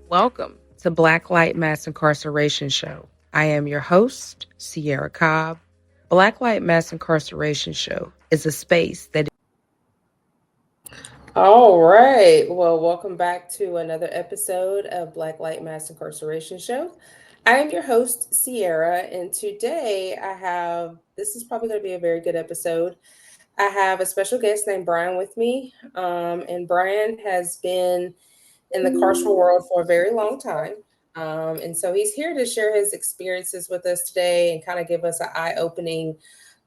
Welcome to Black Light Mass Incarceration Show. I am your host, Sierra Cobb. Black Light Mass Incarceration Show is a space that. All right. Well, welcome back to another episode of Black Light Mass Incarceration Show. I am your host, Sierra, and today this is probably going to be a very good episode. I have a special guest named Brian with me, and Brian has been in the carceral world for a very long time. And so he's here to share his experiences with us today and kind of give us an eye-opening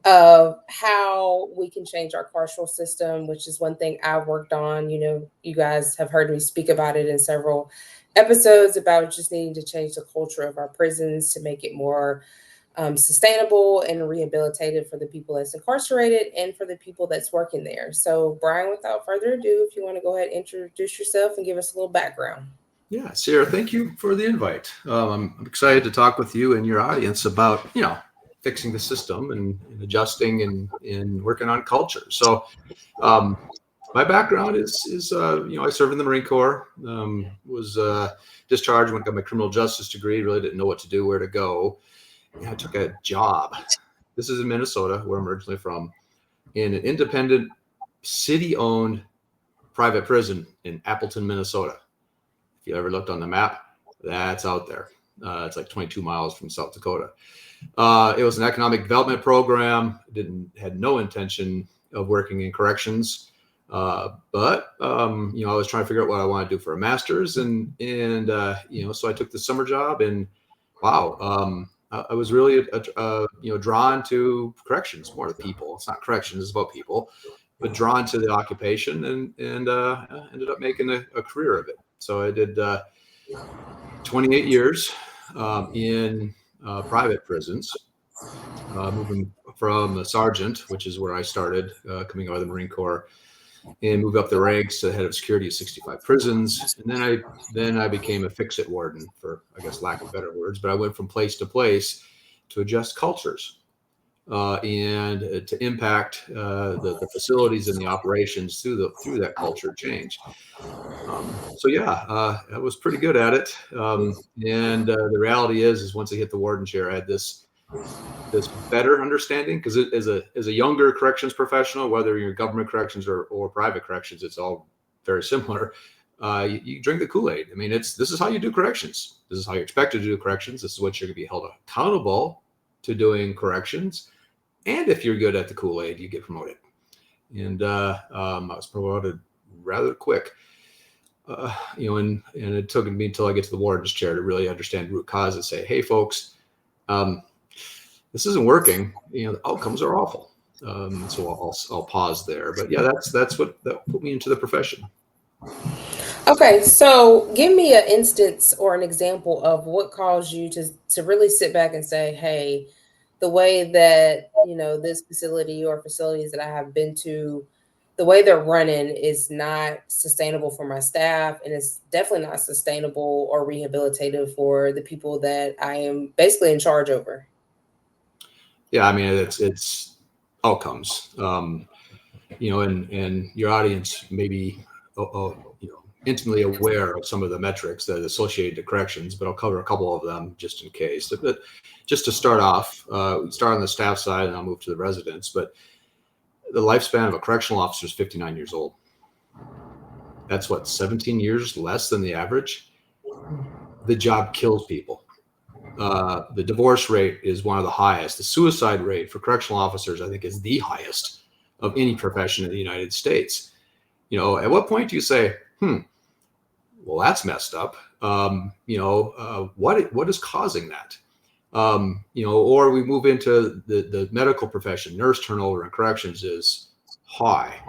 of how we can change our carceral system, which is one thing I've worked on. You know, you guys have heard me speak about it in several episodes about just needing to change the culture of our prisons to make it more sustainable and rehabilitated for the people that's incarcerated and for the people that's working there. So, Brian, without further ado, if you want to go ahead and introduce yourself and give us a little background. Yeah, Sarah, thank you for the invite. I'm excited to talk with you and your audience about, fixing the system and adjusting and working on culture. So my background is I served in the Marine Corps, was discharged when I got my criminal justice degree, really didn't know what to do, where to go. And I took a job. This is in Minnesota, where I'm originally from, in an independent city-owned private prison in Appleton, Minnesota. If you ever looked on the map, that's out there. It's like 22 miles from South Dakota. It was an economic development program. Had no intention of working in corrections, but I was trying to figure out what I want to do for a master's, and so I took the summer job, and wow, I was really drawn to corrections, more to people. It's not corrections; it's about people, but drawn to the occupation, and ended up making a career of it. So I did 28 years in private prisons, moving from a sergeant, which is where I started, coming out of the Marine Corps, and moved up the ranks to head of security of 65 prisons. And then I became a fix-it warden, for, I guess, lack of better words. But I went from place to place to adjust cultures and to impact the facilities and the operations through that culture change. I was pretty good at it. The reality is once I hit the warden chair, I had this better understanding, because as a younger corrections professional, whether you're government corrections or private corrections, it's all very similar. You drink the Kool-Aid. I mean, this is how you do corrections. This is how you're expected to do corrections. This is what you're going to be held accountable to doing corrections. And if you're good at the Kool-Aid, you get promoted. And I was promoted rather quick. And it took me until I get to the warden's chair to really understand root cause and say, hey, folks, this isn't working. The outcomes are awful. So I'll pause there. But yeah, that put me into the profession. Okay, so give me an instance or an example of what caused you to really sit back and say, hey, the way that, this facility or facilities that I have been to, the way they're running is not sustainable for my staff, and it's definitely not sustainable or rehabilitative for the people that I am basically in charge over. Yeah, I mean, it's outcomes, and your audience may be, intimately aware of some of the metrics that are associated to corrections, but I'll cover a couple of them just in case. But just to start off, we start on the staff side and I'll move to the residents. But the lifespan of a correctional officer is 59 years old. That's 17 years less than the average. The job kills people. The divorce rate is one of the highest. The suicide rate for correctional officers, I think, is the highest of any profession in the United States. At what point do you say, well, that's messed up. What is causing that? Or we move into the medical profession. Nurse turnover in corrections is high.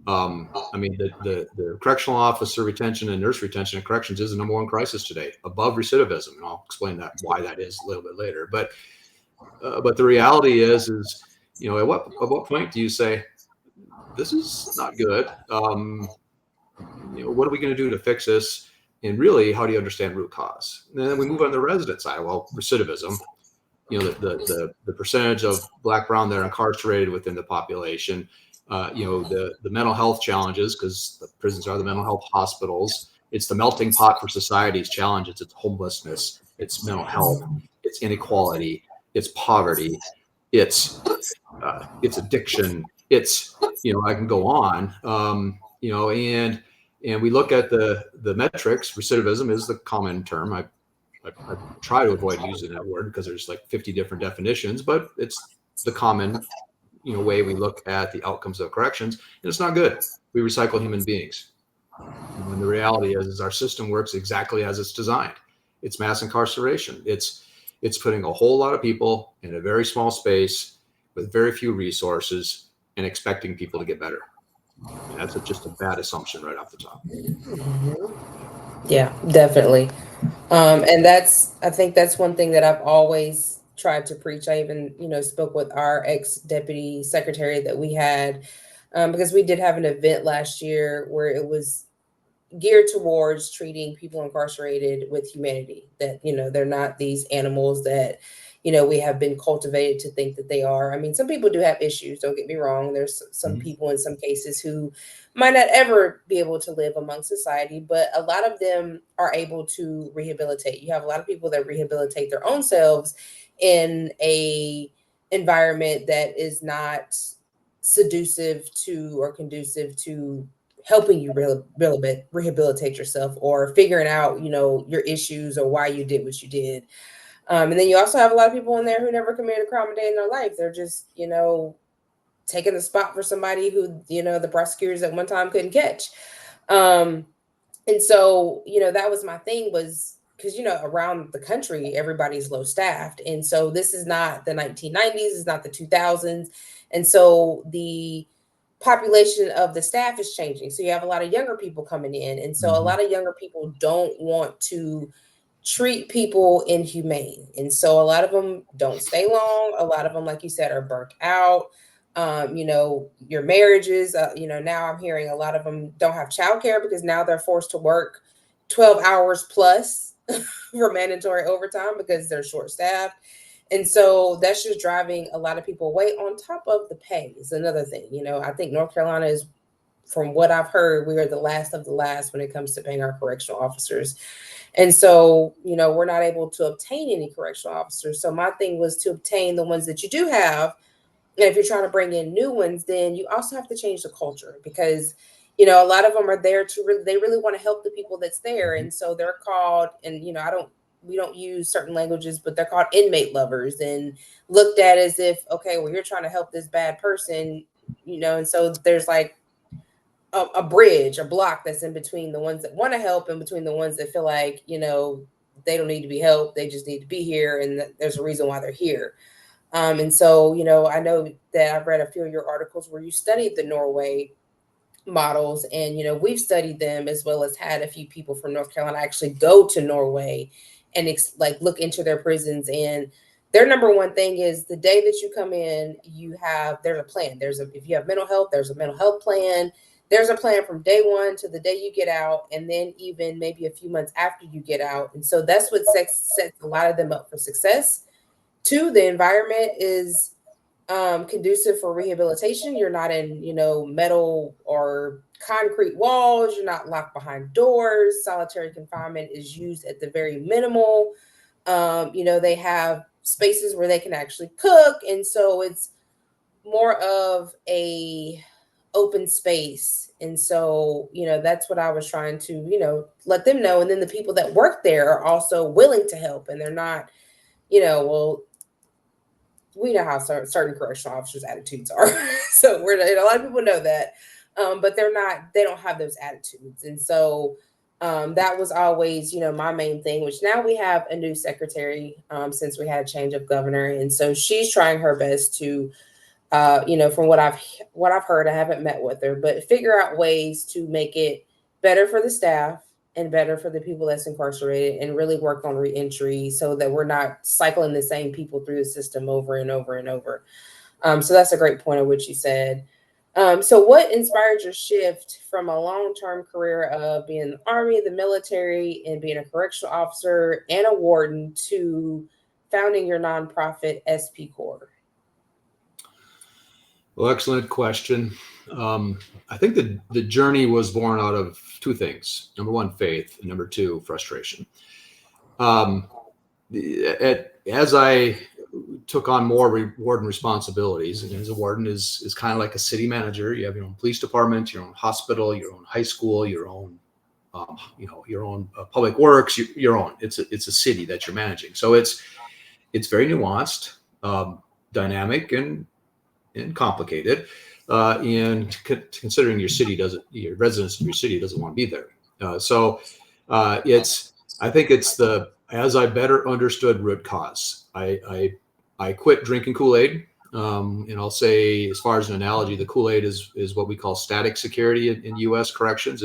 The correctional officer retention and nurse retention in corrections is the number one crisis today, above recidivism, and I'll explain why that is a little bit later. But the reality is at what point do you say this is not good? What are we going to do to fix this? And really, how do you understand root cause? And then we move on to the resident side. Well, recidivism. The percentage of Black, brown that are incarcerated within the population. The mental health challenges, because the prisons are the mental health hospitals. It's the melting pot for society's challenges. It's homelessness, it's mental health, it's inequality, it's poverty, it's addiction, it's, I can go on, and we look at the metrics. Recidivism is the common term. I try to avoid using that word because there's like 50 different definitions, but it's the common, way we look at the outcomes of corrections, and it's not good. We recycle human beings. And the reality is our system works exactly as it's designed. It's mass incarceration. It's putting a whole lot of people in a very small space with very few resources and expecting people to get better. And that's just a bad assumption right off the top. Mhm. Yeah, definitely. And I think that's one thing that I've always tried to preach. I even, spoke with our ex deputy secretary that we had, because we did have an event last year where it was geared towards treating people incarcerated with humanity, that they're not these animals that we have been cultivated to think that they are. I mean, some people do have issues, don't get me wrong. There's some Mhm. people in some cases who might not ever be able to live among society, but a lot of them are able to rehabilitate. You have a lot of people that rehabilitate their own selves in a environment that is not seductive to or conducive to helping you rehabilitate yourself, or figuring out your issues or why you did what you did. And then you also have a lot of people in there who never committed a crime a day in their life. They're just taking the spot for somebody who the prosecutors at one time couldn't catch. um and so, that was my thing, was because, around the country, everybody's low staffed. And so this is not the 1990s, it's not the 2000s. And so the population of the staff is changing. So you have a lot of younger people coming in. And so a Mhm. lot of younger people don't want to treat people inhumane. And so a lot of them don't stay long. A lot of them, like you said, are burnt out. Your marriages, now I'm hearing a lot of them don't have childcare because now they're forced to work 12 hours plus for mandatory overtime because they're short staffed. And so that's just driving a lot of people away. On top of the pay is another thing. I think North Carolina is, from what I've heard, we are the last of the last when it comes to paying our correctional officers. And so, we're not able to obtain any correctional officers. So my thing was to obtain the ones that you do have. And if you're trying to bring in new ones, then you also have to change the culture, because, a lot of them are there to they really want to help the people that's there. Mhm. And so they're called, and, we don't use certain languages, but they're called inmate lovers and looked at as if, okay, well, you're trying to help this bad person, and so there's like a bridge, a block that's in between the ones that want to help and between the ones that feel like, they don't need to be helped. They just need to be here. And there's a reason why they're here. And so, I know that I've read a few of your articles where you studied the Norway models, and we've studied them, as well as had a few people from North Carolina actually go to Norway and like look into their prisons. And their number one thing is, the day that you come in, there's a plan. If you have mental health, there's a mental health plan. There's a plan from day one to the day you get out, and then even maybe a few months after you get out. And so that's what sets a lot of them up for success. Two, the environment is conducive for rehabilitation. You're not in, metal or concrete walls. You're not locked behind doors. Solitary confinement is used at the very minimal. They have spaces where they can actually cook. And so it's more of a open space. And so, that's what I was trying to, let them know. And then the people that work there are also willing to help, and they're not, well, we know how certain correctional officers' attitudes are. So a lot of people know that, but they don't have those attitudes. And so that was always, my main thing. Which now we have a new secretary, since we had a change of governor, and so she's trying her best to, from what I've heard. I haven't met with her, but figure out ways to make it better for the staff and better for the people that's incarcerated, and really work on reentry so that we're not cycling the same people through the system over and over and over. So that's a great point of what you said. So what inspired your shift from a long-term career of being in the Army, the military, and being a correctional officer and a warden, to founding your nonprofit SP Corps? Well, excellent question. I think the journey was born out of two things. Number one, faith, and number two, frustration. Um, as I took on more warden responsibilities, and as a warden is kind of like a city manager. You have your own police department, your own hospital, your own high school, your own your own public works, your own. It's a city that you're managing. So it's very nuanced, dynamic, and complicated. And considering your residents of your city doesn't want to be there. It's I think it's as I better understood root cause. I quit drinking Kool-Aid. And I'll say, as far as an analogy, the Kool-Aid is what we call static security in U.S. corrections.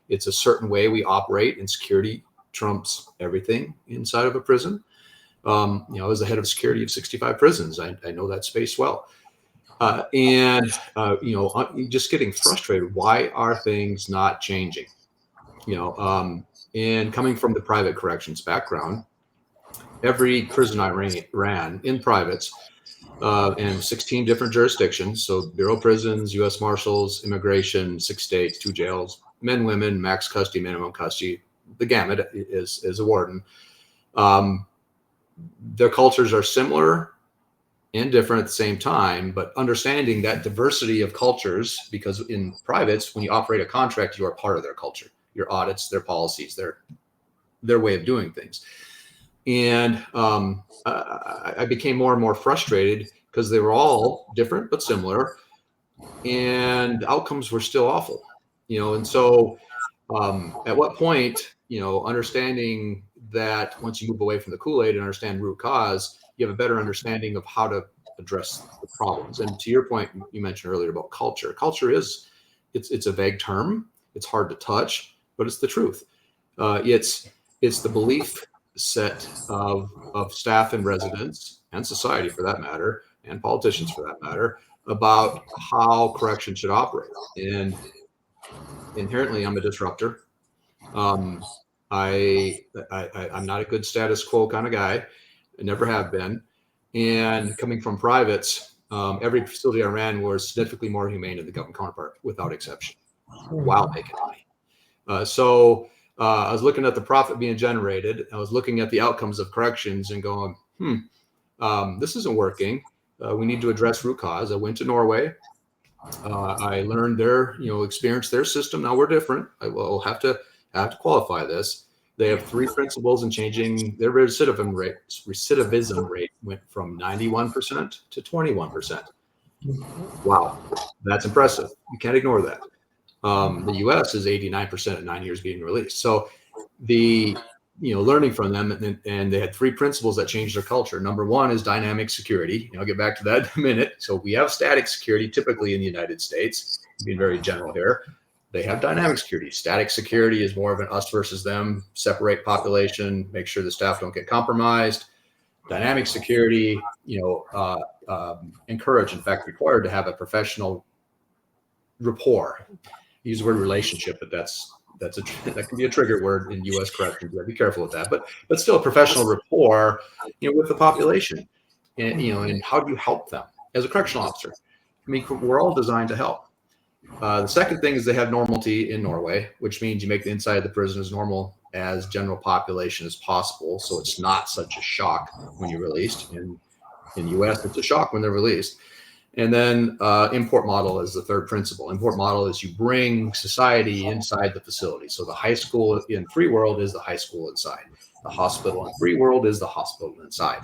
It's a certain way we operate, and security trumps everything inside of a prison. I was the head of security of 65 prisons. I know that space well. Just getting frustrated. Why are things not changing? And coming from the private corrections background, every prison I ran in privates, and 16 different jurisdictions. So Bureau of Prisons, U.S. Marshals, Immigration, 6 states, 2 jails, men, women, max custody, minimum custody, the gamut is a warden. Their cultures are similar and different at the same time, but understanding that diversity of cultures, because in privates, when you operate a contract, you are part of their culture, your audits, their policies, their way of doing things. And I became more and more frustrated because they were all different but similar, and the outcomes were still awful. And so at what point, understanding that once you move away from the Kool-Aid and understand root cause, you have a better understanding of how to address the problems. And to your point, you mentioned earlier about culture. Culture it's a vague term. It's hard to touch, but it's the truth. It's the belief set of staff and residents and society, for that matter, and politicians, for that matter, about how correction should operate. And inherently, I'm a disruptor. Um, I'm not a good status quo kind of guy. I never have been. And coming from privates, every facility I ran was significantly more humane than the government counterpart, without exception, while making money. I was looking at the profit being generated. I was looking at the outcomes of corrections and going, this isn't working. We need to address root cause. I went to Norway. I learned experienced their system. Now we're different. I will have to qualify this. They have 3 principles in changing their recidivism rate. Recidivism rate went from 91% to 21%. Wow, that's impressive. You can't ignore that. The U.S. is 89% at 9 years being released. So learning from them, and they had 3 principles that changed their culture. Number 1 is dynamic security. I'll get back to that in a minute. So we have static security typically in the United States, being very general here. They have dynamic security. Static security is more of an us versus them, separate population, make sure the staff don't get compromised. Dynamic security, encourage, in fact, required to have a professional rapport. Use the word relationship, but that can be a trigger word in U.S. corrections. Be careful with that. But still, a professional rapport, with the population, and how do you help them as a correctional officer? I mean, we're all designed to help. The second thing is they have normality in Norway, which means you make the inside of the prison as normal as general population as possible, so it's not such a shock when you're released. In the U.S., it's a shock when they're released. And then import model is the third principle. Import model is you bring society inside the facility. So the high school in free world is the high school inside. The hospital in free world is the hospital inside.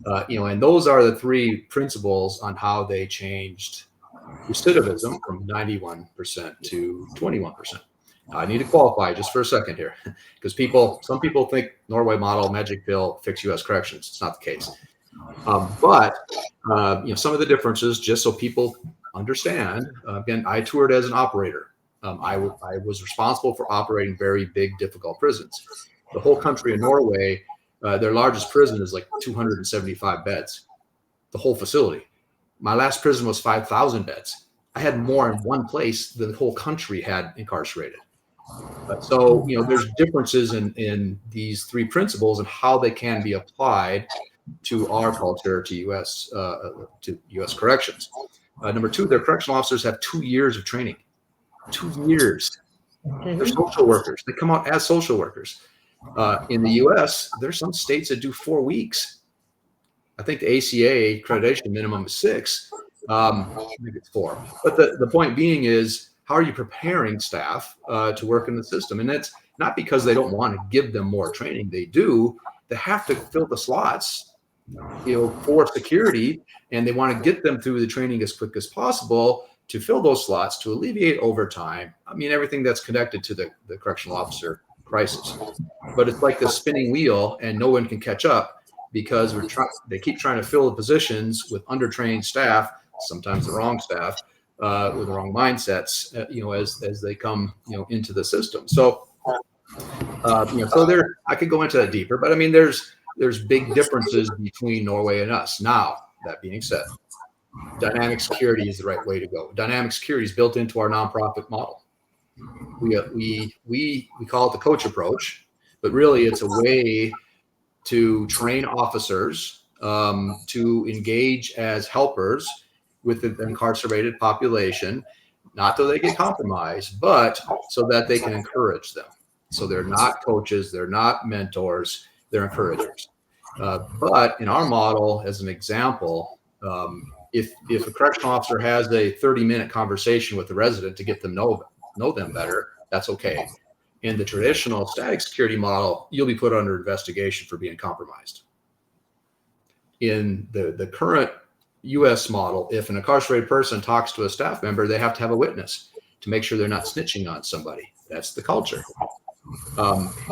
And those are the 3 principles on how they changed recidivism from 91% to 21%. Now, I need to qualify just for a second here, because some people think Norway model, magic pill, fix U.S. corrections. It's not the case. But some of the differences, just so people understand. Again, I toured as an operator. I was responsible for operating very big, difficult prisons. The whole country of Norway, their largest prison is like 275 beds. The whole facility. My last prison was 5,000 beds. I had more in one place than the whole country had incarcerated. So there's differences in these 3 principles and how they can be applied to our culture, to U.S. Corrections. Number two, their correctional officers have 2 years of training. 2 years. They're Mhm. social workers. They come out as social workers. In the U.S., there's some states that do 4 weeks. I think the ACA accreditation minimum is 6. Maybe it's 4. But the point being is, how are you preparing staff to work in the system? And that's not because they don't want to give them more training. They do. They have to fill the slots, for security, and they want to get them through the training as quick as possible to fill those slots to alleviate overtime. I mean, everything that's connected to the correctional officer crisis. But it's like this spinning wheel, and no one can catch up because they keep trying to fill the positions with undertrained staff, sometimes the wrong staff, with the wrong mindsets, as they come, into the system. So, I could go into that deeper, but I mean, there's big differences between Norway and us. Now, that being said, dynamic security is the right way to go. Dynamic security is built into our nonprofit model. We call it the coach approach, but really it's a way to train officers to engage as helpers with the incarcerated population, not so they get compromised, but so that they can encourage them. So they're not coaches, they're not mentors, they're encouragers. But in our model, as an example, if a correctional officer has a 30-minute conversation with the resident to get them know them better, that's okay. In the traditional static security model, you'll be put under investigation for being compromised. In the current U.S. model, if an incarcerated person talks to a staff member, they have to have a witness to make sure they're not snitching on somebody. That's the culture.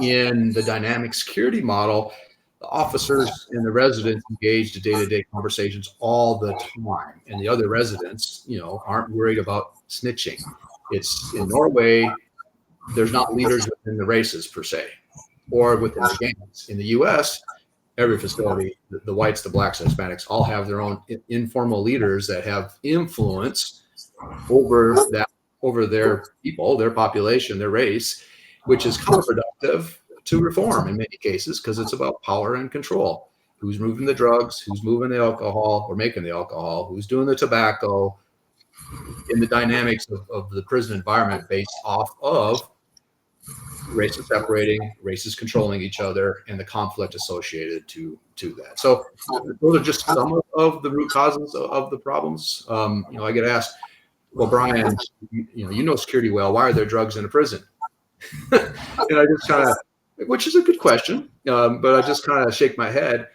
In the dynamic security model, the officers and the residents engage in day-to-day conversations all the time, and the other residents, aren't worried about snitching. It's in Norway, there's not leaders within the races per se, or within the gangs. In the U.S., every facility, the whites, the blacks, the Hispanics, all have their own informal leaders that have influence over their people, their population, their race, which is counterproductive to reform in many cases because it's about power and control. Who's moving the drugs, who's moving the alcohol or making the alcohol, who's doing the tobacco, in the dynamics of the prison environment based off of races separating, races controlling each other, and the conflict associated to that. So those are just some of the root causes of the problems. I get asked, well, Brian, you know security well. Why are there drugs in a prison? And I just kind of, which is a good question, but I just kind of shake my head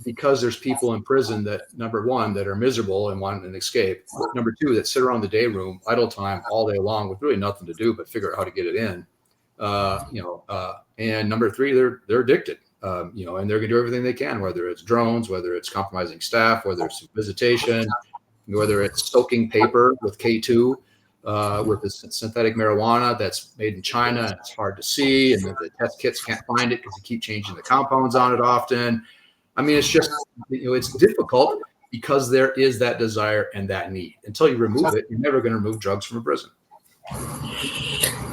because there's people in prison that, number one, that are miserable and want an escape. Number two, that sit around the day room, idle time all day long with really nothing to do but figure out how to get it in. And number three, they're addicted, and they're going to do everything they can, whether it's drones, whether it's compromising staff, whether it's visitation, whether it's soaking paper with K2, with the synthetic marijuana that's made in China and it's hard to see, and the test kits can't find it because they keep changing the compounds on it often. I mean, it's just, it's difficult because there is that desire and that need. Until you remove it, you're never going to remove drugs from a prison.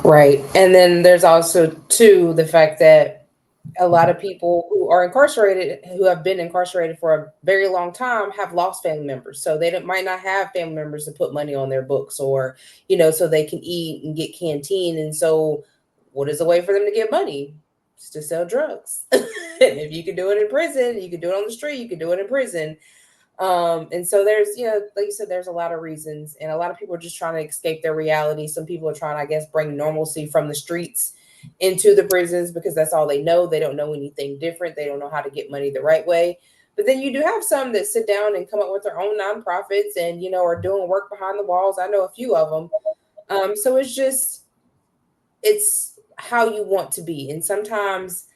Right. And then there's also, too, the fact that a lot of people who are incarcerated, who have been incarcerated for a very long time, have lost family members. So they might not have family members to put money on their books or, so they can eat and get canteen. And so what is a way for them to get money? It's to sell drugs. And if you can do it in prison, you can do it on the street, you can do it in prison. And so there's, like you said, there's a lot of reasons, and a lot of people are just trying to escape their reality. Some people are trying, I guess, bring normalcy from the streets into the prisons because that's all they know. They don't know anything different. They don't know how to get money the right way. But then you do have some that sit down and come up with their own nonprofits and, are doing work behind the walls. I know a few of them. So it's how you want to be. And sometimes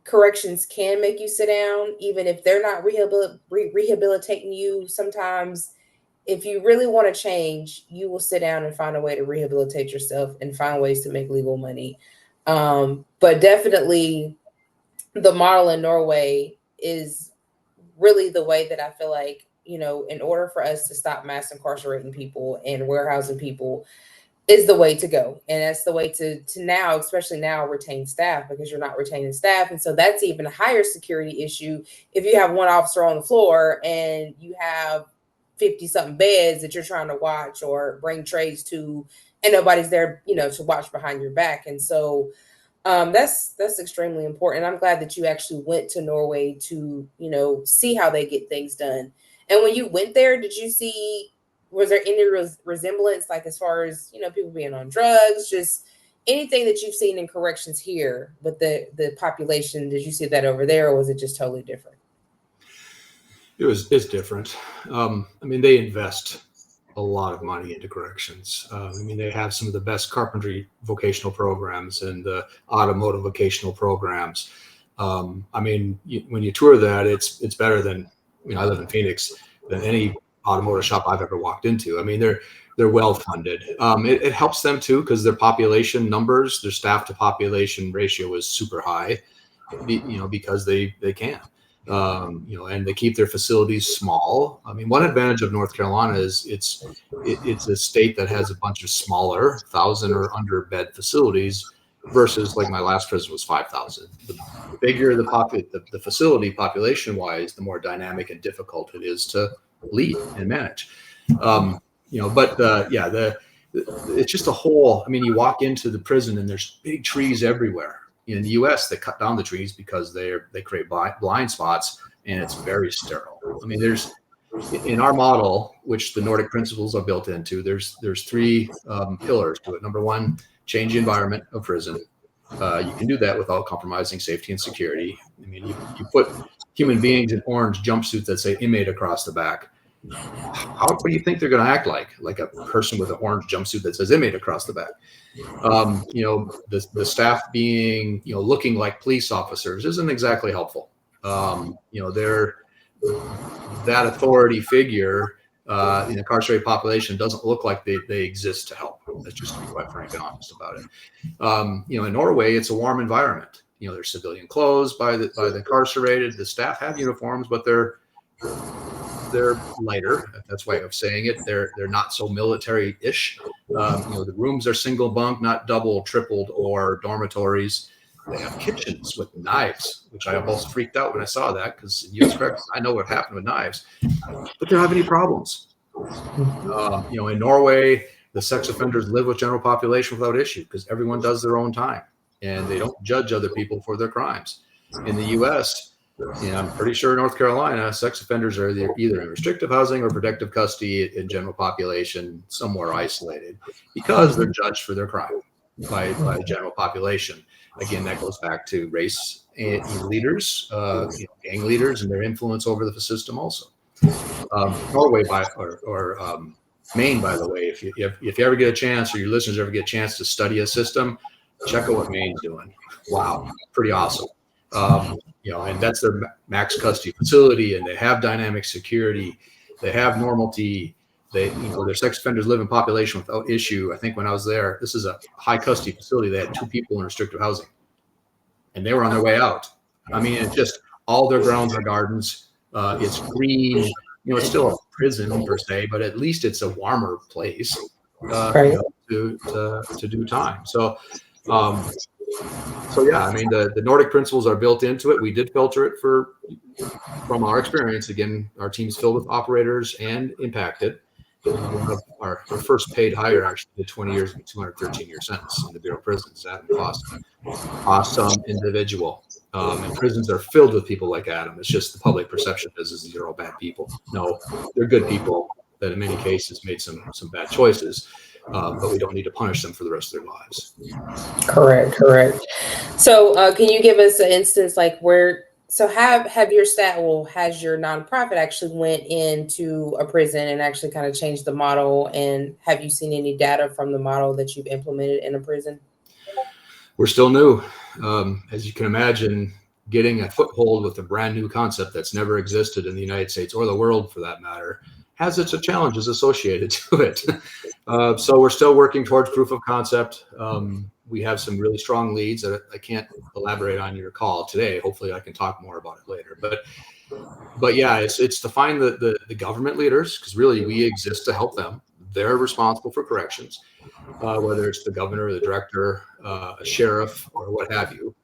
corrections can make you sit down, even if they're not rehabilitating you. Sometimes if you really want to change, you will sit down and find a way to rehabilitate yourself and find ways to make legal money. But definitely the model in Norway is really the way that I feel like, in order for us to stop mass incarcerating people and warehousing people, is the way to go. And that's the way to now, especially now, retain staff, because you're not retaining staff. And so that's even a higher security issue. If you have one officer on the floor and you have 50 something beds that you're trying to watch or bring trays to, and nobody's there, to watch behind your back. And so that's extremely important. I'm glad that you actually went to Norway to, see how they get things done. And when you went there, did you see, was there any resemblance, like as far as, people being on drugs, just anything that you've seen in corrections here with the population? Did you see that over there, or was it just totally different? It's different. I mean, they invest a lot of money into corrections. I mean, they have some of the best carpentry vocational programs and the automotive vocational programs. I mean, when you tour that, it's better than, I live in Phoenix, than any automotive shop I've ever walked into. I mean, they're well funded. It helps them too, because their population numbers, their staff to population ratio is super high, because they can. And they keep their facilities small. I mean, one advantage of North Carolina is it's a state that has a bunch of smaller 1,000 or under bed facilities versus like my last prison was 5,000. The bigger the facility population wise, the more dynamic and difficult it is to lead and manage. It's just a whole. I mean, you walk into the prison and there's big trees everywhere. In the U.S., they cut down the trees because they create blind spots, and it's very sterile. I mean, there's in our model, which the Nordic principles are built into. There's three pillars to it. Number one, change the environment of prison. You can do that without compromising safety and security. I mean, you put human beings in orange jumpsuits that say inmate across the back. What do you think they're going to act like? Like a person with an orange jumpsuit that says inmate across the back. The staff being, looking like police officers isn't exactly helpful. They're that authority figure in the incarcerated population doesn't look like they exist to help. Let's just be quite frank and honest about it. In Norway, it's a warm environment. There's civilian clothes by the incarcerated. The staff have uniforms, but they're lighter. That's way of saying it. They're not so military-ish. The rooms are single bunk, not double, tripled, or dormitories. They have kitchens with knives, which I almost freaked out when I saw that, because in U.S. corrections, I know what happened with knives, but they don't have any problems. In Norway, the sex offenders live with general population without issue because everyone does their own time, and they don't judge other people for their crimes. In the U.S., I'm pretty sure North Carolina, sex offenders are either in restrictive housing or protective custody in general population, somewhere isolated, because they're judged for their crime by general population. Again, that goes back to race and leaders, gang leaders, and their influence over the system also. Norway Maine, by the way, if you ever get a chance, or your listeners ever get a chance to study a system, check out what Maine's doing. Wow, pretty awesome. And that's their max custody facility, and they have dynamic security, they have normalcy, their sex offenders live in population without issue. I think when I was there, this is a high custody facility. They had 2 people in restrictive housing, and they were on their way out. I mean, it's just all their grounds are gardens. It's green. It's still a prison per se, but at least it's a warmer place to do time. So yeah, I mean, the Nordic principles are built into it. We did filter it from our experience. Again, our team's filled with operators and impacted. One of our first paid hire actually did 20 years and 213-year sentence in the Bureau of Prisons. That cost some individual. And prisons are filled with people like Adam. It's just the public perception is these are all bad people. No, they're good people that in many cases made some bad choices. But we don't need to punish them for the rest of their lives. Correct. So can you give us an instance like where, so have your staff, has your nonprofit actually went into a prison and actually kind of changed the model? And have you seen any data from the model that you've implemented in a prison? We're still new. As you can imagine, getting a foothold with a brand new concept that's never existed in the United States or the world for that matter has its challenges associated to it. So we're still working towards proof of concept. We have some really strong leads that I can't elaborate on your call today. Hopefully I can talk more about it later. But yeah, it's to find the government leaders, because really we exist to help them. They're responsible for corrections, whether it's the governor, the director, a sheriff, or what have you.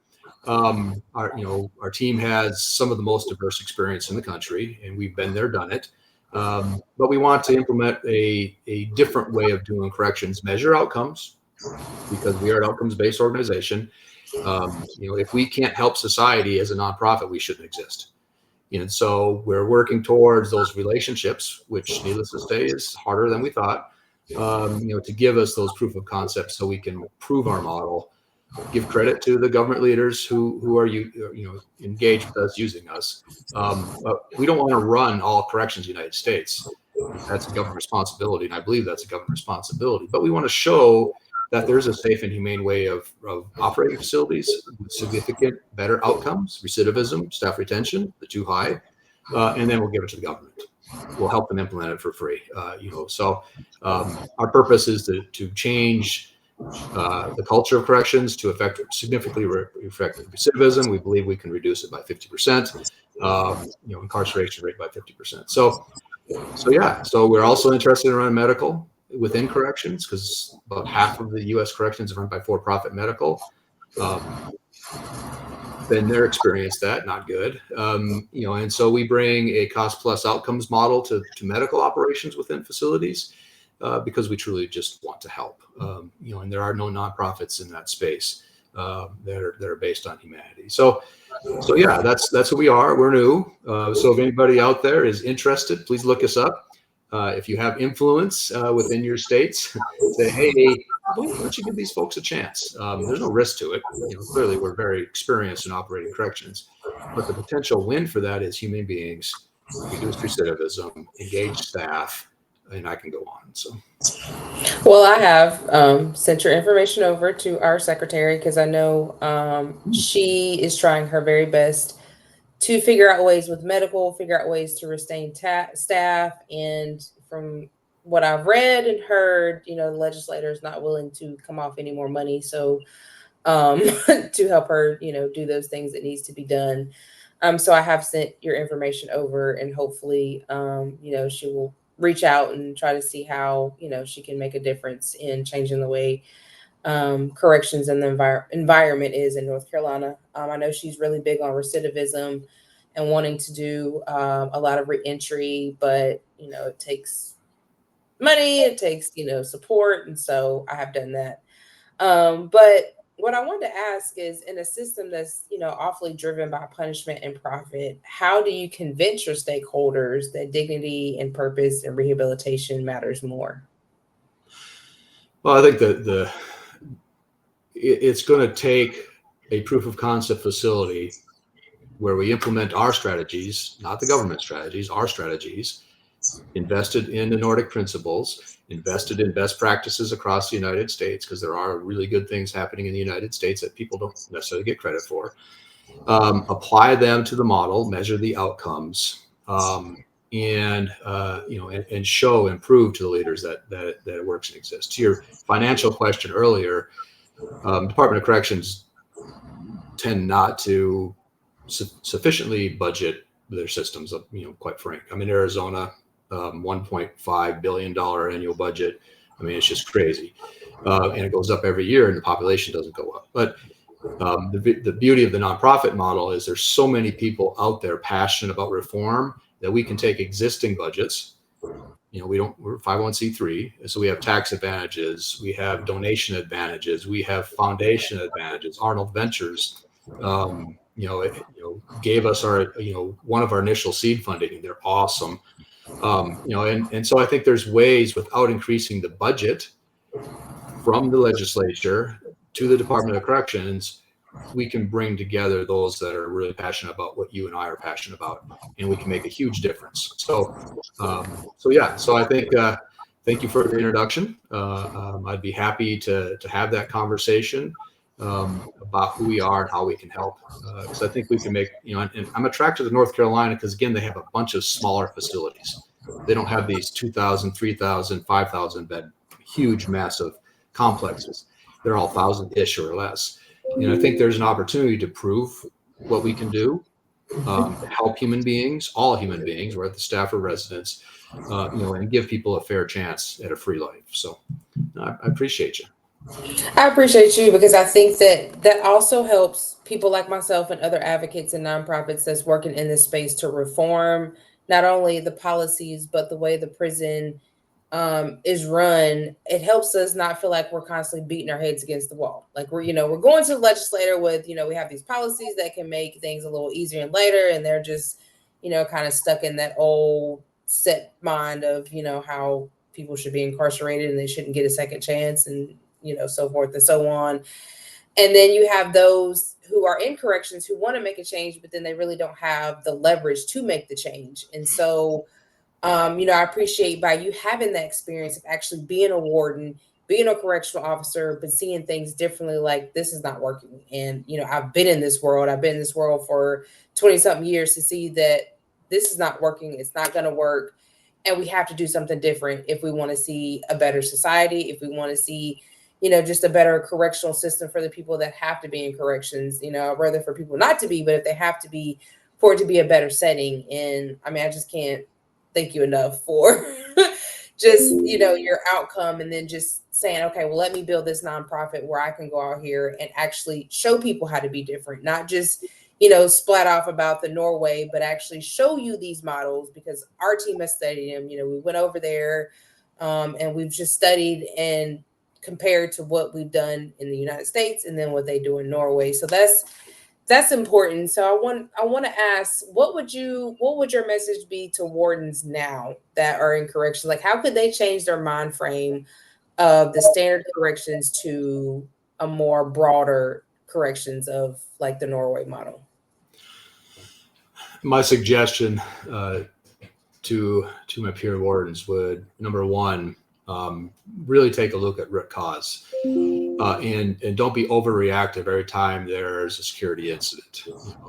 Our team has some of the most diverse experience in the country, and we've been there, done it. But we want to implement a different way of doing corrections, measure outcomes, because we are an outcomes-based organization. If we can't help society as a nonprofit, we shouldn't exist. And so we're working towards those relationships, which, needless to say, is harder than we thought. To give us those proof of concepts so we can prove our model. Give credit to the government leaders who are engaged with us, using us. But we don't want to run all corrections in the United States. That's a government responsibility, and I believe that's a government responsibility. But we want to show that there's a safe and humane way of operating facilities with significant better outcomes, recidivism, staff retention, the too high, and then we'll give it to the government. We'll help them implement it for free. So our purpose is to change the culture of corrections to significantly affect recidivism. We believe we can reduce it by 50%. Incarceration rate by 50%. So we're also interested in running medical within corrections, because about half of the U.S. corrections are run by for-profit medical. Been their experience, that not good. And so we bring a cost plus outcomes model to medical operations within facilities, because we truly just want to help. And there are no nonprofits in that space that are based on humanity. So yeah, that's who we are. We're new. So if anybody out there is interested, please look us up. If you have influence within your states, say, hey, why don't you give these folks a chance? There's no risk to it. Clearly we're very experienced in operating corrections, but the potential win for that is human beings, reduced recidivism, engaged staff, and I can go on. So, well, I have sent your information over to our secretary, because I know she is trying her very best to figure out ways with medical, figure out ways to retain staff. And from what I've read and heard, the legislator is not willing to come off any more money. So to help her, do those things that needs to be done. So I have sent your information over, and hopefully, she will reach out and try to see how, she can make a difference in changing the way corrections and the environment is in North Carolina. I know she's really big on recidivism and wanting to do a lot of reentry, but it takes money, it takes support, and so I have done that. But what I wanted to ask is, in a system that's awfully driven by punishment and profit, how do you convince your stakeholders that dignity and purpose and rehabilitation matters more? well, I think that it's going to take a proof of concept facility where we implement our strategies, not the government strategies, our strategies, invested in the Nordic principles, invested in best practices across the United States, because there are really good things happening in the United States that people don't necessarily get credit for. Apply them to the model, measure the outcomes, and show and prove to the leaders that it works and exists. To your financial question earlier, Department of Corrections tend not to sufficiently budget their systems. Quite frank. I mean, Arizona, $1.5 billion annual budget. I mean, it's just crazy, and it goes up every year, and the population doesn't go up. But the beauty of the nonprofit model is there's so many people out there passionate about reform that we can take existing budgets. We're 501c3, so we have tax advantages, we have donation advantages, we have foundation advantages. Arnold Ventures, gave us one of our initial seed funding, and they're awesome. And so I think there's ways, without increasing the budget from the legislature to the Department of Corrections, we can bring together those that are really passionate about what you and I are passionate about, and we can make a huge difference. So I think, thank you for the introduction. I'd be happy to have that conversation about who we are and how we can help. Because I think we can make, and I'm attracted to North Carolina because, again, they have a bunch of smaller facilities. They don't have these 2,000, 3,000, 5,000 bed, huge, massive complexes. They're all 1,000-ish or less. And I think there's an opportunity to prove what we can do, to help human beings, all human beings, whether the staff or residents, and give people a fair chance at a free life. So I appreciate you. I appreciate you, because I think that also helps people like myself and other advocates and nonprofits that's working in this space to reform not only the policies, but the way the prison is run, it helps us not feel like we're constantly beating our heads against the wall. Like we're going to the legislator with, we have these policies that can make things a little easier and later, and they're just, kind of stuck in that old set mind of, how people should be incarcerated and they shouldn't get a second chance and, so forth and so on. And then you have those who are in corrections who want to make a change, but then they really don't have the leverage to make the change. And so, I appreciate by you having that experience of actually being a warden, being a correctional officer, but seeing things differently, like this is not working. And, I've been in this world. I've been in this world for 20 something years to see that this is not working. It's not going to work. And we have to do something different if we want to see a better society, if we want to see, just a better correctional system for the people that have to be in corrections, rather for people not to be, but if they have to be, for it to be a better setting. And I mean, I just can't thank you enough for just your outcome, and then just saying, okay, well, let me build this nonprofit where I can go out here and actually show people how to be different, not just splat off about the Norway, but actually show you these models, because our team has studied them. We went over there, and we've just studied and compared to what we've done in the United States and then what they do in Norway. So that's important. So I want to ask, what would your message be to wardens now that are in corrections? Like, how could they change their mind frame of the standard corrections to a more broader corrections of like the Norway model? My suggestion to my peer wardens would, number one, really take a look at root cause, and don't be overreactive every time there's a security incident.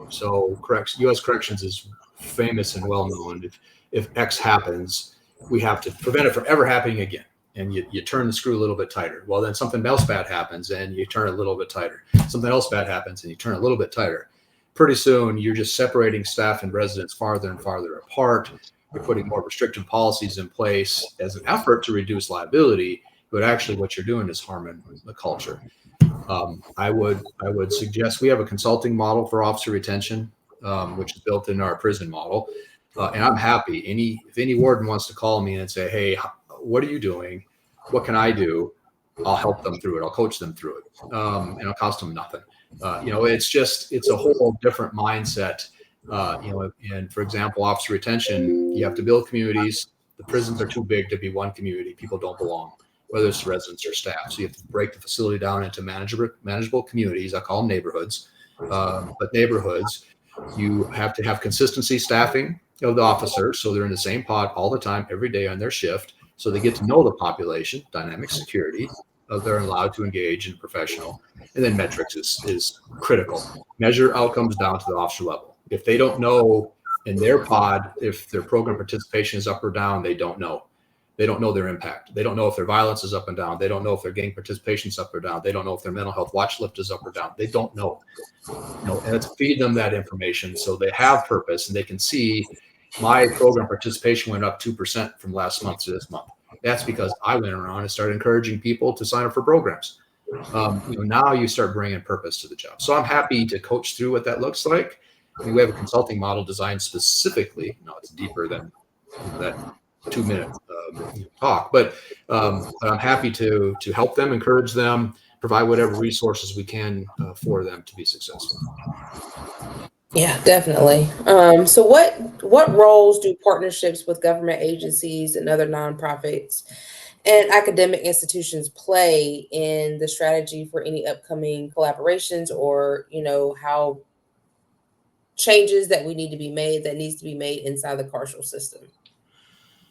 So U.S. corrections is famous and well known. If X happens, we have to prevent it from ever happening again. And you turn the screw a little bit tighter. Well, then something else bad happens and you turn it a little bit tighter. Something else bad happens and you turn it a little bit tighter. Pretty soon, you're just separating staff and residents farther and farther apart. You're putting more restrictive policies in place as an effort to reduce liability, but actually what you're doing is harming the culture. I would suggest we have a consulting model for officer retention, which is built in our prison model. And I'm happy. If any warden wants to call me and say, hey, what are you doing? What can I do? I'll help them through it. I'll coach them through it. And it'll cost them nothing. It's a whole different mindset. And for example, officer retention, you have to build communities. The prisons are too big to be one community. People don't belong, whether it's residents or staff. So you have to break the facility down into manageable communities. I call them neighborhoods. But neighborhoods, you have to have consistency staffing of the officers, so they're in the same pod all the time, every day on their shift, so they get to know the population, dynamic security. They're allowed to engage in professional. And then metrics is critical. Measure outcomes down to the officer level. If they don't know in their pod if their program participation is up or down, they don't know. They don't know their impact. They don't know if their violence is up and down. They don't know if their gang participation is up or down. They don't know if their mental health watch list is up or down. They don't know. And let's feed them that information so they have purpose and they can see my program participation went up 2% from last month to this month. That's because I went around and started encouraging people to sign up for programs. Now you start bringing purpose to the job. So I'm happy to coach through what that looks like. I mean, we have a consulting model designed specifically. No, it's deeper than that 2-minute talk, but I'm happy to help them, encourage them, provide whatever resources we can for them to be successful. Yeah, definitely. So what roles do partnerships with government agencies and other nonprofits and academic institutions play in the strategy for any upcoming collaborations, or how changes that we need to be made that needs to be made inside the carceral system?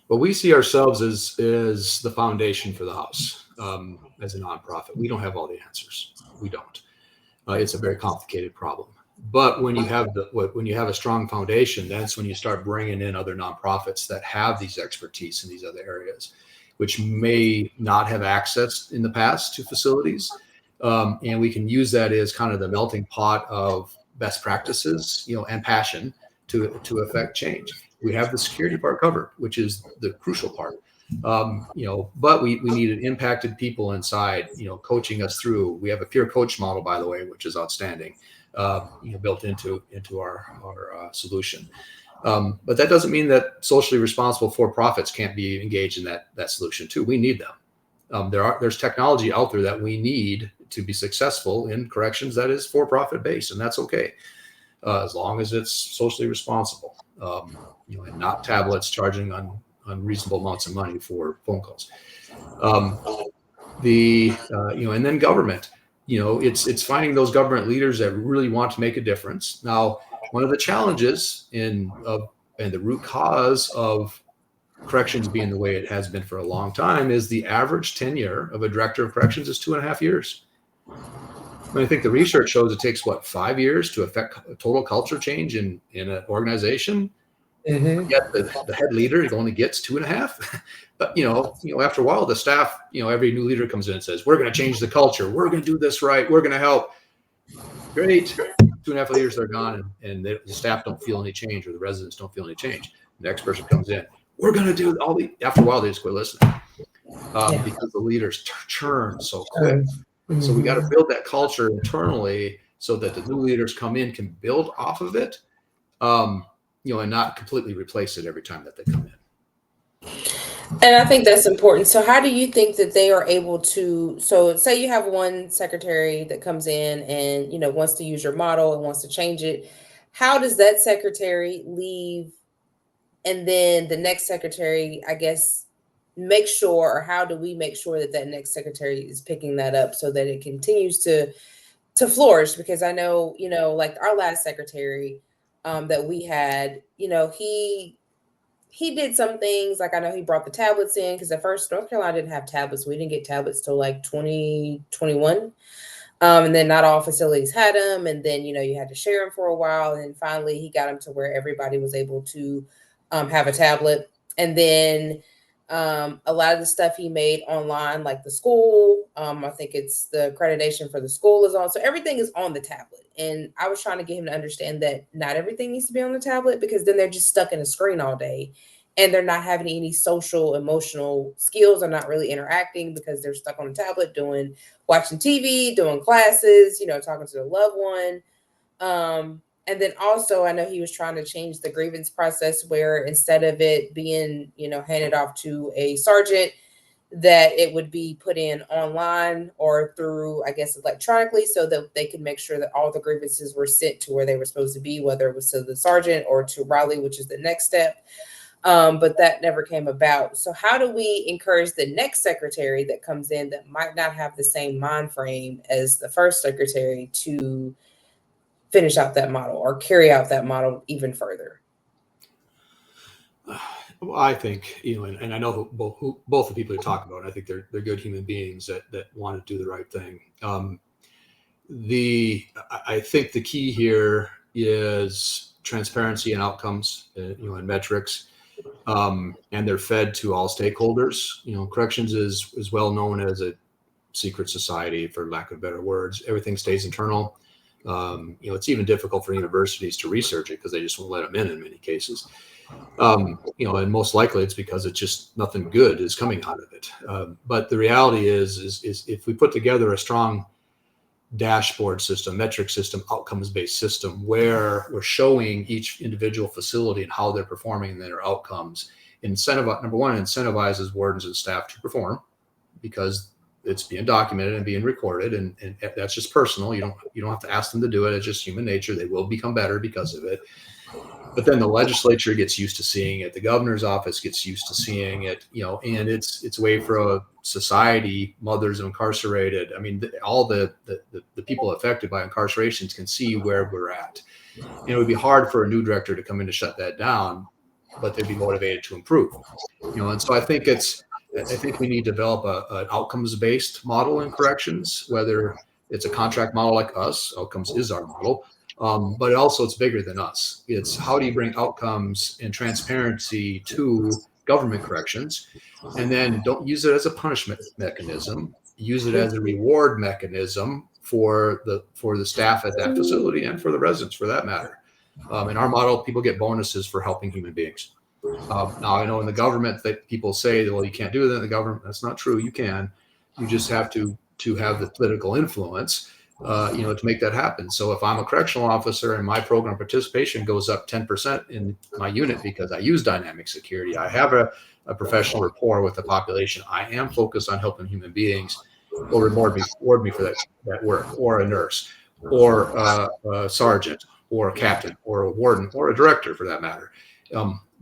But we see ourselves as the foundation for the house as a nonprofit. We don't have all the answers. We don't. It's a very complicated problem. But when you have a strong foundation, that's when you start bringing in other nonprofits that have these expertise in these other areas, which may not have access in the past to facilities. And we can use that as kind of the melting pot of best practices, and passion to affect change. We have the security part covered, which is the crucial part. But we needed impacted people inside, coaching us through. We have a peer coach model, by the way, which is outstanding, built into our solution. But that doesn't mean that socially responsible for-profits can't be engaged in that solution too. We need them. There's technology out there that we need to be successful in corrections that is for-profit based, and that's okay, as long as it's socially responsible, and not tablets charging unreasonable amounts of money for phone calls. And then government, it's finding those government leaders that really want to make a difference. Now, one of the challenges and the root cause of corrections being the way it has been for a long time is the average tenure of a director of corrections is 2.5 years. I think the research shows it takes 5 years to affect a total culture change in an organization. Mm-hmm. Yet the head leader only gets 2.5. But after a while, the staff, every new leader comes in and says, "We're going to change the culture. We're going to do this right. We're going to help." Great. 2.5 years they're gone, and the staff don't feel any change, or the residents don't feel any change. The next person comes in. We're going to do all the. After a while, they just quit listening because the leaders churn so quick. Mm-hmm. So we got to build that culture internally so that the new leaders come in can build off of it. And not completely replace it every time that they come in. And I think that's important. So how do you think that they are able to, so say you have one secretary that comes in and, wants to use your model and wants to change it. How does that secretary leave? And then the next secretary, I guess, make sure, or how do we make sure that that next secretary is picking that up so that it continues to flourish? Because I know, like our last secretary that we had, he did some things. Like I know he brought the tablets in, because at first North Carolina didn't have tablets. We didn't get tablets till like 2021. And then not all facilities had them. And then, you had to share them for a while. And then finally he got them to where everybody was able to have a tablet. And then a lot of the stuff he made online, like the school, I think it's the accreditation for the school is on. So everything is on the tablet. And I was trying to get him to understand that not everything needs to be on the tablet, because then they're just stuck in a screen all day and they're not having any social, emotional skills. They're not really interacting because they're stuck on a tablet watching TV, doing classes, talking to their loved one. And then also, I know he was trying to change the grievance process where instead of it being, handed off to a sergeant, that it would be put in online or through, I guess, electronically, so that they could make sure that all the grievances were sent to where they were supposed to be, whether it was to the sergeant or to Raleigh, which is the next step. But that never came about. So how do we encourage the next secretary that comes in that might not have the same mind frame as the first secretary to finish out that model or carry out that model even further? Well, I think, and I know both the people you talk about, I think they're good human beings that want to do the right thing. I think the key here is transparency and outcomes, and metrics, and they're fed to all stakeholders. Corrections is well known as a secret society, for lack of better words. Everything stays internal. It's even difficult for universities to research it because they just won't let them in many cases. And most likely it's because it's just nothing good is coming out of it. But the reality is if we put together a strong dashboard system, metric system, outcomes-based system, where we're showing each individual facility and how they're performing and their outcomes, number one, incentivizes wardens and staff to perform, because it's being documented and being recorded, and that's just personal. You don't have to ask them to do it. It's just human nature. They will become better because of it. But then the legislature gets used to seeing it. The governor's office gets used to seeing it, and it's a way for a society, mothers of incarcerated. I mean, all the people affected by incarcerations can see where we're at. And it would be hard for a new director to come in to shut that down, but they'd be motivated to improve. And so I think we need to develop an outcomes-based model in corrections, whether it's a contract model like us. Outcomes is our model. But also it's bigger than us. It's how do you bring outcomes and transparency to government corrections, and then don't use it as a punishment mechanism. Use it as a reward mechanism for the staff at that facility and for the residents, for that matter. In our model, people get bonuses for helping human beings. Now, I know in the government that people say, well, you can't do that in the government. That's not true. You can. You just have to have the political influence. to make that happen. So if I'm a correctional officer and my program participation goes up 10% in my unit because I use dynamic security, I have a professional rapport with the population, I am focused on helping human beings, will reward me for that work, or a nurse, or a sergeant, or a captain, or a warden, or a director for that matter.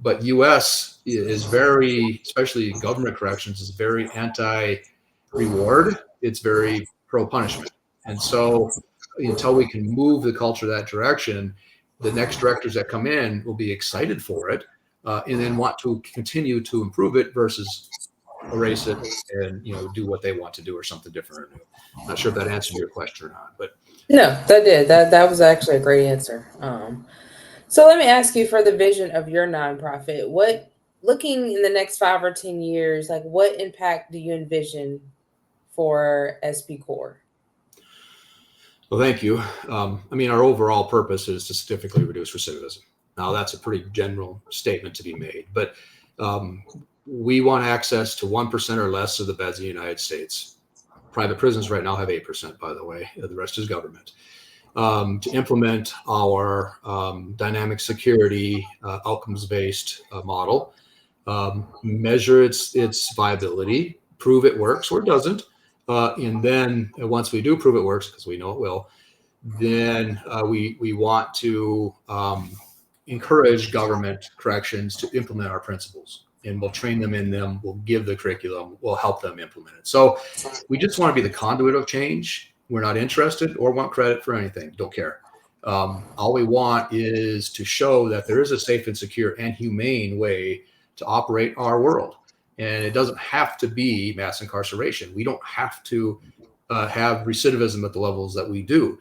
But U.S. is very, especially government corrections, is very anti-reward. It's very pro-punishment. And so until we can move the culture that direction, the next directors that come in will be excited for it, and then want to continue to improve it versus erase it and do what they want to do or something different or new. Not sure if that answered your question or not, but No, that did. That was actually a great answer. So let me ask you, for the vision of your nonprofit, what, looking in the next 5 or 10 years, like what impact do you envision for SP Core? well, thank you. I mean, our overall purpose is to significantly reduce recidivism. Now, that's a pretty general statement to be made, but um, we want access to 1% or less of the beds in the United States. Private prisons right now have 8%, by the way. The rest is government. To implement our dynamic security outcomes-based model, measure its viability, prove it works or doesn't, and then once we do prove it works, because we know it will, then we want to encourage government corrections to implement our principles, and we'll train them in them. We'll give the curriculum. We'll help them implement it. So we just want to be the conduit of change. We're not interested or want credit for anything. Don't care. All we want is to show that there is a safe and secure and humane way to operate our world. And it doesn't have to be mass incarceration. We don't have to have recidivism at the levels that we do.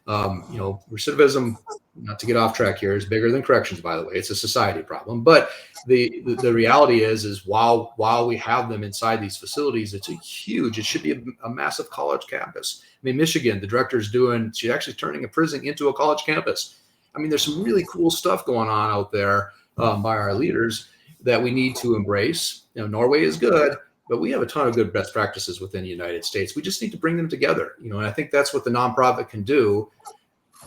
Recidivism, not to get off track here, is bigger than corrections, by the way. It's a society problem. But the reality is while we have them inside these facilities, it's a huge, it should be a massive college campus. I mean, Michigan, the director's she's actually turning a prison into a college campus. I mean, there's some really cool stuff going on out there by our leaders that we need to embrace. Norway is good, but we have a ton of good best practices within the United States. We just need to bring them together, and I think that's what the nonprofit can do.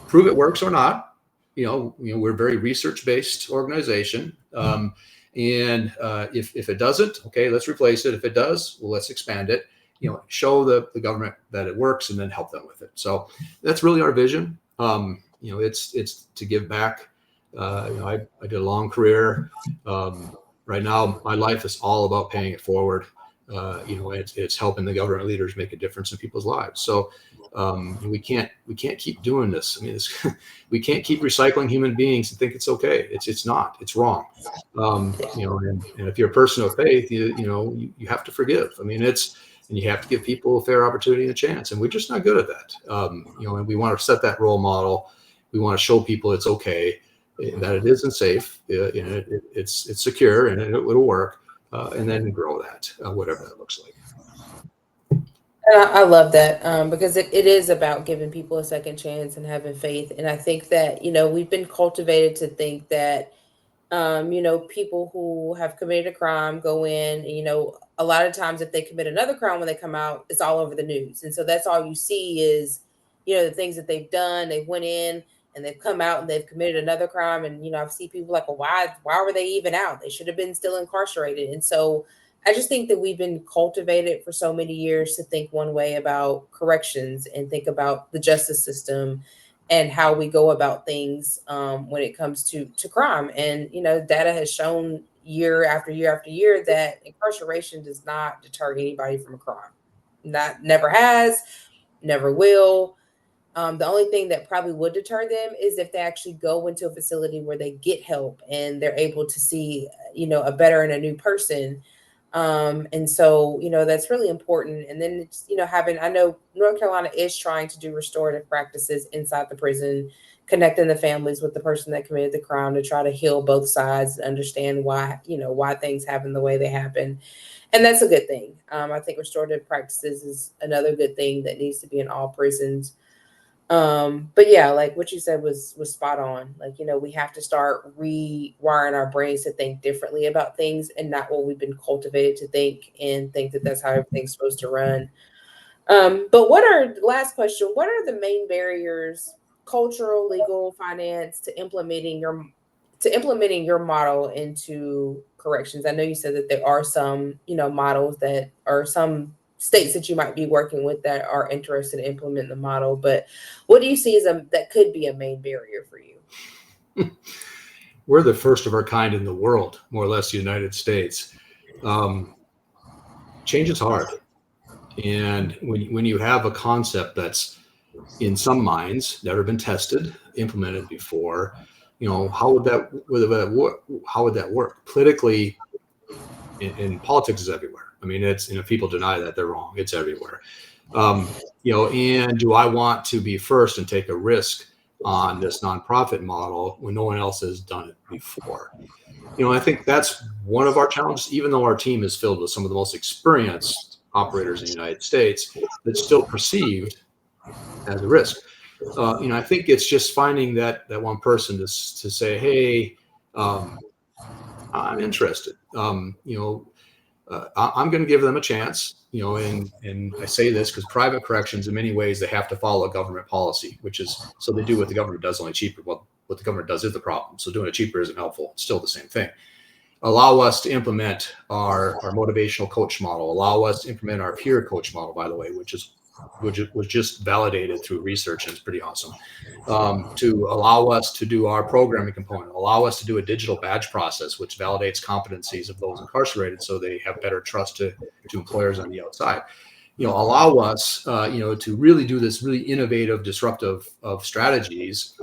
Prove it works or not. We're a very research-based organization. And if it doesn't, okay, let's replace it. If it does, well, let's expand it. Show the government that it works, and then help them with it. So that's really our vision. It's to give back. I did a long career. Right now, my life is all about paying it forward. It's helping the government leaders make a difference in people's lives. So we can't keep doing this. I mean, we can't keep recycling human beings and think it's okay. It's not. It's wrong. And if you're a person of faith, you have to forgive. I mean, and you have to give people a fair opportunity and a chance. And we're just not good at that. And we want to set that role model. We want to show people it's okay, that it isn't safe, it's secure, and it'll work, and then grow that, whatever that looks like. And I love that, because it is about giving people a second chance and having faith. And I think that, we've been cultivated to think that, people who have committed a crime go in, and, a lot of times if they commit another crime when they come out, it's all over the news. And so that's all you see is, the things that they've done. They went in and they've come out and they've committed another crime. And, I've seen people like, well, why were they even out? They should have been still incarcerated. And so I just think that we've been cultivated for so many years to think one way about corrections and think about the justice system and how we go about things, when it comes to crime. And data has shown year after year after year that incarceration does not deter anybody from a crime. Not Never has, never will. The only thing that probably would deter them is if they actually go into a facility where they get help and they're able to see, a better and a new person. And so, that's really important. And then it's, I know North Carolina is trying to do restorative practices inside the prison, connecting the families with the person that committed the crime to try to heal both sides and understand why things happen the way they happen. And that's a good thing. I think restorative practices is another good thing that needs to be in all prisons. But yeah, like what you said was spot on. Like, we have to start rewiring our brains to think differently about things and not what we've been cultivated to think, and think that that's how everything's supposed to run. But what are last question? What are the main barriers, cultural, legal, finance, to implementing your model into corrections? I know you said that there are some, models that are some states that you might be working with that are interested in implementing the model. But what do you see as that could be a main barrier for you? We're the first of our kind in the world, more or less the United States. Um, Change is hard. And when you have a concept that's in some minds never been tested, implemented before, how would that work? How would that work politically? In politics is everywhere. I mean, it's, if people deny that, they're wrong. It's everywhere. And do I want to be first and take a risk on this nonprofit model when no one else has done it before? I think that's one of our challenges, even though our team is filled with some of the most experienced operators in the United States, that's still perceived as a risk. I think it's just finding that one person to say, hey, I'm interested. I'm going to give them a chance. And I say this because private corrections, in many ways, they have to follow a government policy, which is, so they do what the government does, only cheaper. Well, what the government does is the problem. So doing it cheaper isn't helpful. It's still the same thing. Allow us to implement our motivational coach model. Allow us to implement our peer coach model, by the way, which was just validated through research, and it's pretty awesome. To allow us to do our programming component, allow us to do a digital badge process, which validates competencies of those incarcerated, so they have better trust to employers on the outside. Allow us, to really do this really innovative, disruptive of strategies.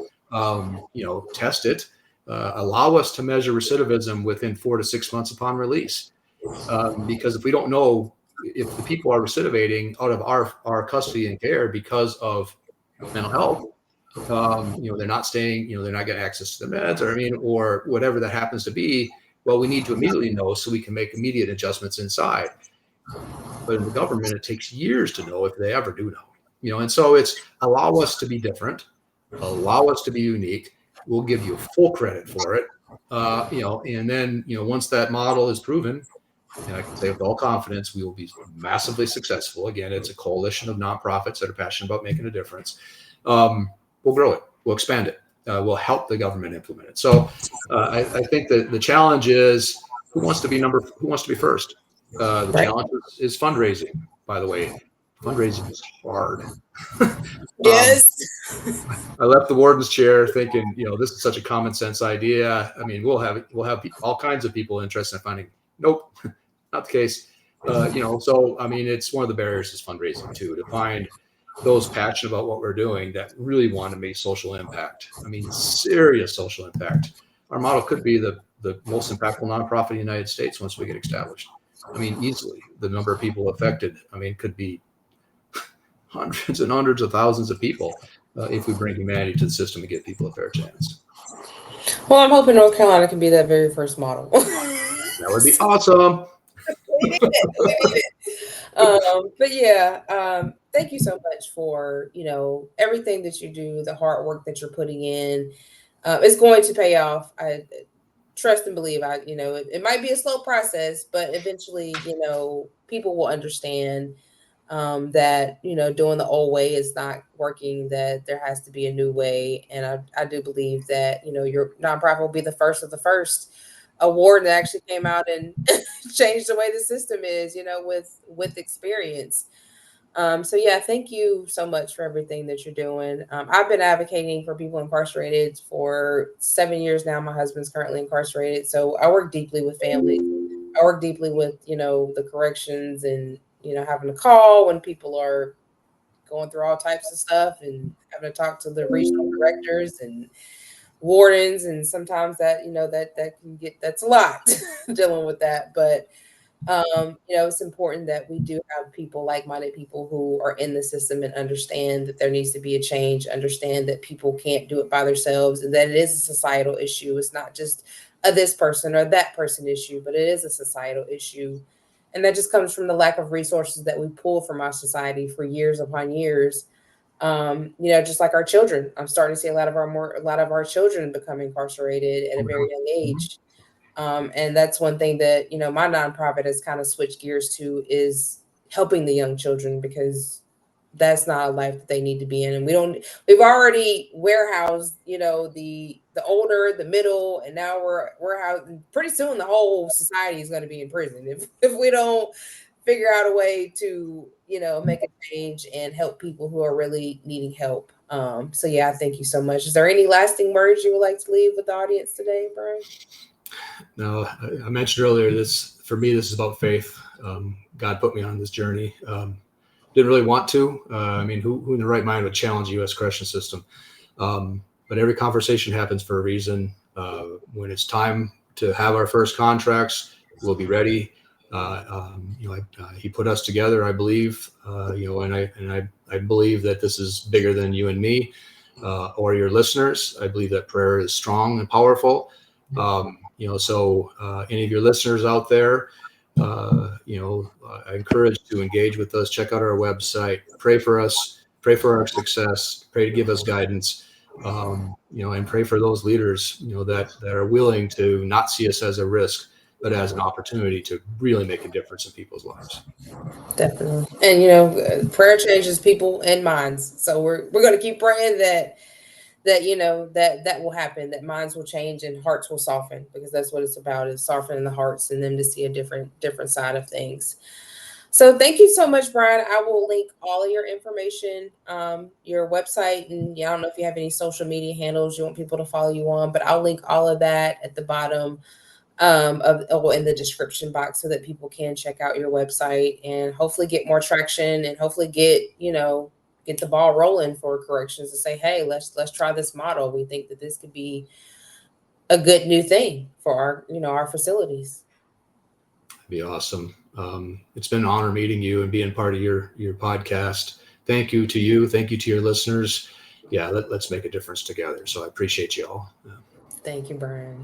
Test it. Allow us to measure recidivism within 4 to 6 months upon release. Because if we don't know if the people are recidivating out of our custody and care because of mental health, they're not staying, they're not getting access to the meds, or whatever that happens to be. Well, we need to immediately know so we can make immediate adjustments inside. But in the government, it takes years to know if they ever do know. And so it's allow us to be different, allow us to be unique. We'll give you full credit for it. And then, once that model is proven, and I can say with all confidence, we will be massively successful. Again, it's a coalition of nonprofits that are passionate about making a difference. We'll grow it. We'll expand it. We'll help the government implement it. So I think that the challenge is who wants to be first? The Right. challenge is fundraising, by the way. Fundraising is hard. Yes. I left the warden's chair thinking, this is such a common sense idea. I mean, we'll have all kinds of people interested in finding. Nope, not the case. So I mean, it's one of the barriers is fundraising too, to find those passionate about what we're doing that really want to make social impact. I mean, serious social impact. Our model could be the most impactful nonprofit in the United States once we get established. I mean, easily the number of people affected, could be hundreds and hundreds of thousands of people if we bring humanity to the system and give people a fair chance. Well, I'm hoping North Carolina can be that very first model. That would be awesome. We need it. We need it. But yeah, thank you so much for everything that you do, the hard work that you're putting in. It's going to pay off. I trust and believe. It might be a slow process, but eventually, people will understand that doing the old way is not working. That there has to be a new way, and I do believe that your nonprofit will be the first of the first award that actually came out and changed the way the system is, with experience. So yeah, thank you so much for everything that you're doing. I've been advocating for people incarcerated for 7 years now. My husband's currently incarcerated, so I work deeply with families. I work deeply with the corrections, and having to call when people are going through all types of stuff, and having to talk to the regional directors and wardens, and sometimes that that can get, that's a lot dealing with that. But it's important that we do have people, like-minded people who are in the system and understand that there needs to be a change, understand that people can't do it by themselves, and that it is a societal issue. It's not just a this person or that person issue, but it is a societal issue. And that just comes from the lack of resources that we pull from our society for years upon years. Just like our children, I'm starting to see a lot of our children become incarcerated at a very young age. And that's one thing that my nonprofit has kind of switched gears to, is helping the young children, because that's not a life that they need to be in. And we've already warehoused, the older, the middle, and now we're warehousing. Pretty soon the whole society is going to be in prison if we don't figure out a way to, make a change and help people who are really needing help. So yeah, thank you so much. Is there any lasting words you would like to leave with the audience today, Brian? No, I mentioned earlier, for me, this is about faith. God put me on this journey. Didn't really want to. Who in the right mind would challenge the U.S. correction system? But every conversation happens for a reason. When it's time to have our first contracts, we'll be ready. He put us together, I believe, and I believe that this is bigger than you and me or your listeners. I believe that prayer is strong and powerful. So any of your listeners out there, I encourage to engage with us. Check out our website. Pray for us. Pray for our success. Pray to give us guidance. And pray for those leaders, that are willing to not see us as a risk, but as an opportunity to really make a difference in people's lives. Definitely. And prayer changes people and minds. So we're going to keep praying that will happen, that minds will change and hearts will soften, because that's what it's about, is softening the hearts and them to see a different side of things. So thank you so much, Brian. I will link all of your information, your website, and I don't know if you have any social media handles you want people to follow you on, but I'll link all of that at the bottom in the description box, so that people can check out your website and hopefully get more traction, and hopefully get the ball rolling for corrections to say, hey, let's try this model. We think that this could be a good new thing for our facilities. That'd be awesome. It's been an honor meeting you and being part of your podcast. Thank you to you. Thank you to your listeners. Yeah, let's make a difference together. So I appreciate you all. Thank you, Brian.